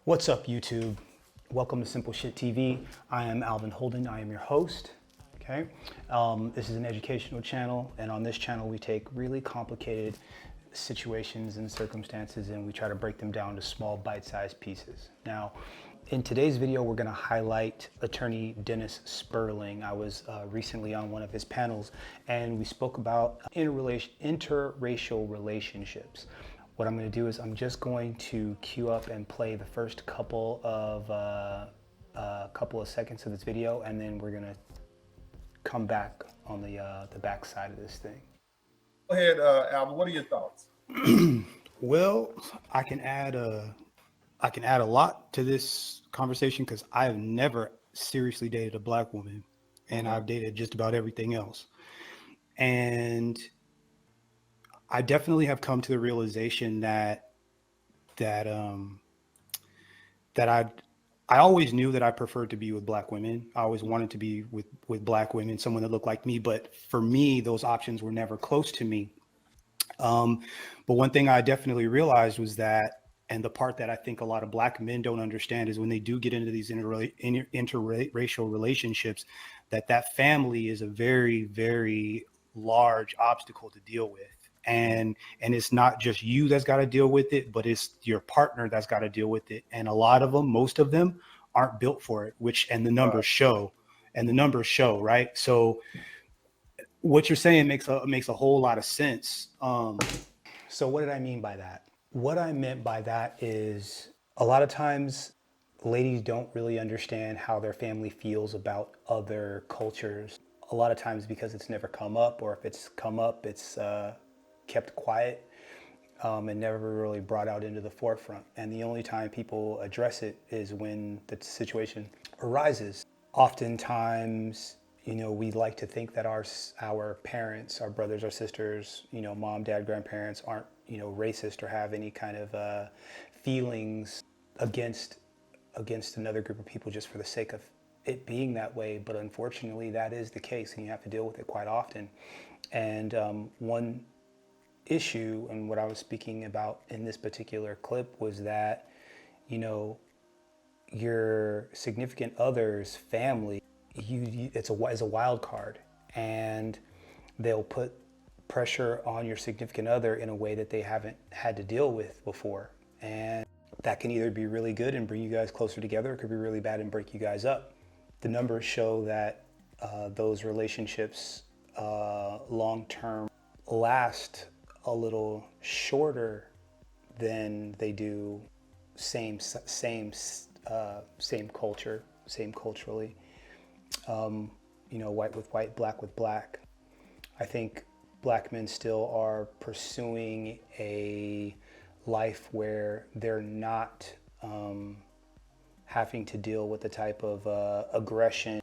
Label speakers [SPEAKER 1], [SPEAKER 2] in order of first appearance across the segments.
[SPEAKER 1] What's up, YouTube? Welcome to Simple Shit TV. I am Alvin Holden. I am your host. Okay, this is an educational channel, and on this channel we take really complicated situations and circumstances and we try to break them down to small bite-sized pieces. Now, in today's video, we're going to highlight attorney Dennis Sperling. I was recently on one of his panels and we spoke about interracial relationships. What I'm going to do is I'm just going to queue up and play the first couple of seconds of this video, and then we're going to come back on the back side of this thing.
[SPEAKER 2] Go ahead, Alvin. What are your thoughts?
[SPEAKER 1] Well, I can add a lot to this conversation because I've never seriously dated a black woman, and I've dated just about everything else. And I definitely have come to the realization that I always knew that I preferred to be with black women. I always wanted to be with black women, someone that looked like me. But for me, those options were never close to me. But one thing I definitely realized was that, and the part that I think a lot of black men don't understand is when they do get into these interracial relationships, that family is a very, very large obstacle to deal with. And it's not just you that's got to deal with it, but it's your partner that's got to deal with it. And a lot of them, most of them aren't built for it, and the numbers show, right? So what you're saying makes a whole lot of sense. So what did I mean by that? What I meant by that is a lot of times ladies don't really understand how their family feels about other cultures. A lot of times because it's never come up, or if it's come up, it's kept quiet and never really brought out into the forefront. And the only time people address it is when the situation arises. Oftentimes, we like to think that our parents, our brothers, our sisters, mom, dad, grandparents aren't, racist or have any kind of feelings against another group of people just for the sake of it being that way. But unfortunately, that is the case, and you have to deal with it quite often. And one issue, and what I was speaking about in this particular clip, was that, your significant other's family, it's a wild card, and they'll put pressure on your significant other in a way that they haven't had to deal with before. And that can either be really good and bring you guys closer together, or it could be really bad and break you guys up. The numbers show that those relationships long-term last a little shorter than they do same culture, same culturally. White with white, black with black. I think black men still are pursuing a life where they're not having to deal with the type of aggression,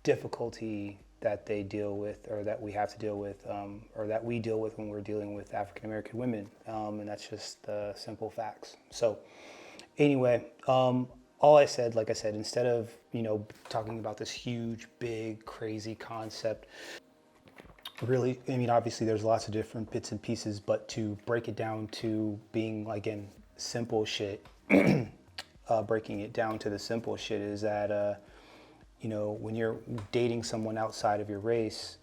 [SPEAKER 1] difficulty that they deal with, or that we have to deal with, or that we deal with when we're dealing with African American women, and that's just simple facts. So anyway, all I said, like I said, instead of talking about this huge, big, crazy concept, really, obviously there's lots of different bits and pieces, but to break it down to being, again, simple shit, breaking it down to the simple shit is that when you're dating someone outside of your race,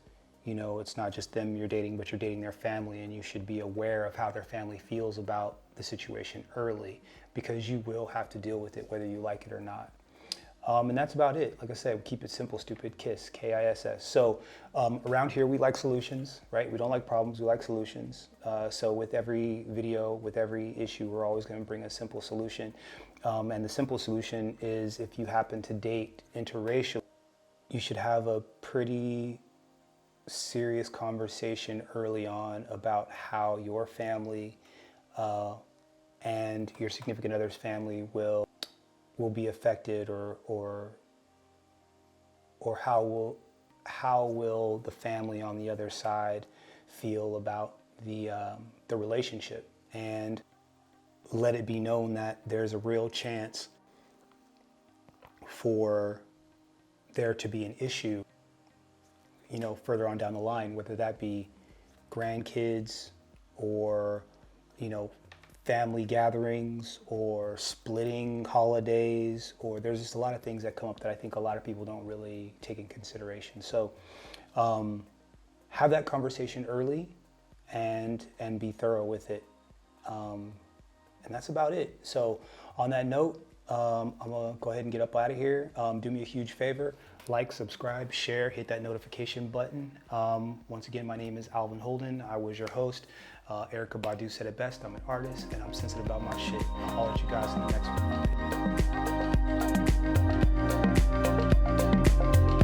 [SPEAKER 1] it's not just them you're dating, but you're dating their family, and you should be aware of how their family feels about the situation early, because you will have to deal with it whether you like it or not. And that's about it. Like I said, keep it simple, stupid, KISS, K-I-S-S. So around here, we like solutions, right? We don't like problems, we like solutions. So with every video, with every issue, we're always going to bring a simple solution. And the simple solution is, if you happen to date interracial, you should have a pretty serious conversation early on about how your family and your significant other's family will be affected, or how will the family on the other side feel about the relationship, and let it be known that there's a real chance for there to be an issue, further on down the line, whether that be grandkids or, family gatherings or splitting holidays, or there's just a lot of things that come up that I think a lot of people don't really take in consideration. So have that conversation early and be thorough with it. And that's about it. So on that note, I'm gonna go ahead and get up out of here. Do me a huge favor, like, subscribe, share, hit that notification button. Once again, my name is Alvin Holden. I was your host. Erica Badu said it best. I'm an artist and I'm sensitive about my shit. I'll let you guys in the next one.